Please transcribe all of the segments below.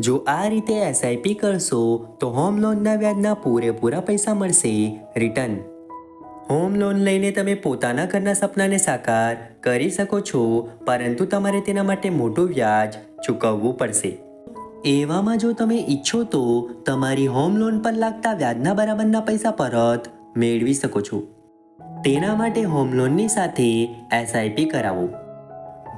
જો આ રીતે એસઆઈપી કરશો તો હોમ લોનના વ્યાજના પૂરેપૂરા પૈસા મળશે રિટર્ન. હોમ લોન લઈને તમે પોતાના ઘરના સપનાને સાકાર કરી શકો છો, પરંતુ તમારે તેના માટે મોટું વ્યાજ ચૂકવવું પડશે. એવામાં જો તમે ઈચ્છો તો તમારી હોમ લોન પર લાગતા વ્યાજના બરાબરના પૈસા પરત મેળવી શકો છો. તેના માટે હોમ લોનની સાથે એસઆઈપી કરાવો.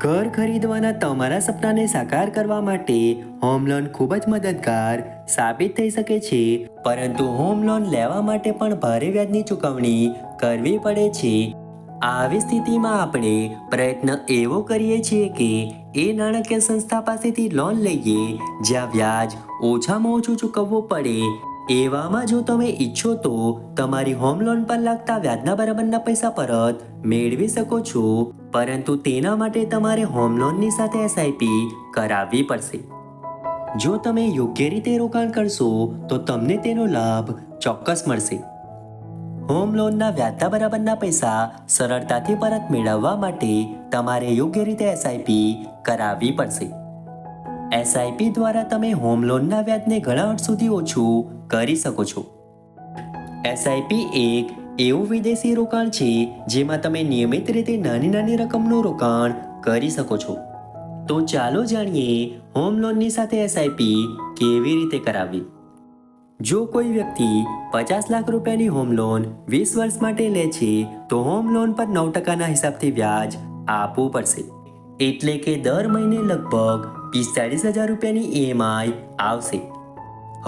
ઘર ખરીદવાના તમારા સપનાને સાકાર કરવા માટે હોમ લોન ખૂબ જ મદદગાર સાબિત થઈ શકે છે, પરંતુ હોમ લોન લેવા માટે પણ ભારે વ્યાજની ચૂકવણી કરવી પડે છે. આવી સ્થિતિમાં આપણે પ્રયત્ન એવો કરીએ છીએ કે એ નાણાકીય સંસ્થા પાસેથી લોન લઈએ જ્યાં વ્યાજ ઓછામાં ઓછું ચૂકવવું પડે. એવામાં જો તમે ઈચ્છો તો તમારી હોમ લોન પર લાગતા વ્યાજના બરાબરના પૈસા પરત મેળવી શકો છો, પરંતુ તેના માટે તમારે હોમ લોનની સાથે એસઆઈપી કરાવવી પડશે. જો તમે યોગ્ય રીતે રોકાણ કરશો તો તમને તેનો લાભ ચોક્કસ મળશે. હોમ લોનના વ્યાજના બરાબરના પૈસા સરળતાથી પરત મેળવવા માટે તમારે યોગ્ય રીતે એસઆઈપી કરાવવી પડશે. એસઆઈપી દ્વારા તમે હોમ લોનના વ્યાજને ઘણા હદ સુધી ઓછું કરી શકો છો. એસઆઈપી એક એવું વિદેશી રોકાણ છે જેમાં તમે નિયમિત રીતે નાની નાની રકમનું રોકાણ કરી શકો છો. તો ચાલો જાણીએ હોમ લોનની સાથે એસઆઈપી કેવી રીતે કરાવવી. જો કોઈ વ્યક્તિ 50 લાખ રૂપિયાની હોમ લોન 20 વર્ષ માટે લે છે તો હોમ લોન પર 9% હિસાબથી વ્યાજ આપવું પડશે. એટલે કે દર મહિને લગભગ 45,000 રૂપિયાની ઈએમઆઈ આવશે.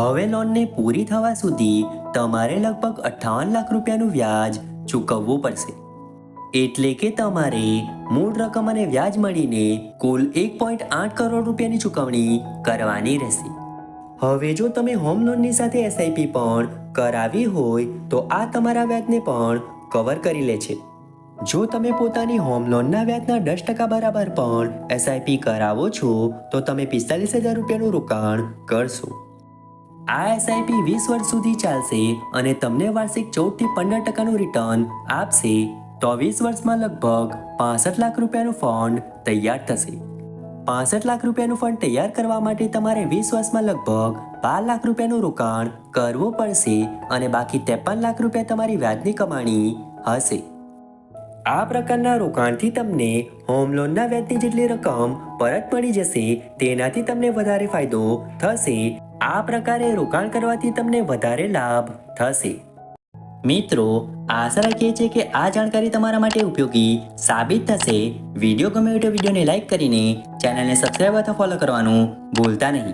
હવે લોનને પૂરી થવા સુધી તમારે લગભગ 58 લાખ રૂપિયાનું વ્યાજ ચૂકવવું પડશે. એટલે કે તમારે મૂળ રકમ અને વ્યાજ મળીને કુલ 1.8 કરોડ રૂપિયાની ચૂકવણી કરવાની રહેશે. હવે જો તમે હોમ લોનની સાથે એસઆઈપી પણ કરાવી હોય તો આ તમારા વ્યાજને પણ કવર કરી લે છે. જો તમે પોતાની હોમ લોનના વ્યાજના 10% બરાબર પણ એસઆઈપી કરાવો છો તો તમે 45,000 રૂપિયાનું રોકાણ કરશો. આ એસઆઈપી 20 વર્ષ સુધી ચાલશે અને તમને વાર્ષિક 14 થી 15%નું રિટર્ન આપશે. તો 20 વર્ષમાં લગભગ 65 લાખ રૂપિયાનું ફંડ તૈયાર થશે. 65 લાખ રૂપિયાનું ફંડ તૈયાર કરવા માટે તમારે 20 વર્ષમાં લગભગ 12 લાખ રૂપિયાનું રોકાણ કરવું પડશે અને બાકી 53 લાખ રૂપિયા તમારી વ્યાજની કમાણી હશે. આ પ્રકારના રોકાણથી તમને હોમ લોનના વ્યાજની જેટલી રકમ પરત મળી જશે તેનાથી તમને વધારે ફાયદો થશે. આ પ્રકારે રોકાણ કરવાથી તમને વધારે લાભ થશે. મિત્રો, આશા રાખીએ છીએ કે આ જાણકારી તમારા માટે ઉપયોગી સાબિત થશે. વિડીયો ગમે તો વિડીયોને લાઈક કરીને ચેનલને સબસ્ક્રાઈબ અથવા ફોલો કરવાનું ભૂલતા નહીં.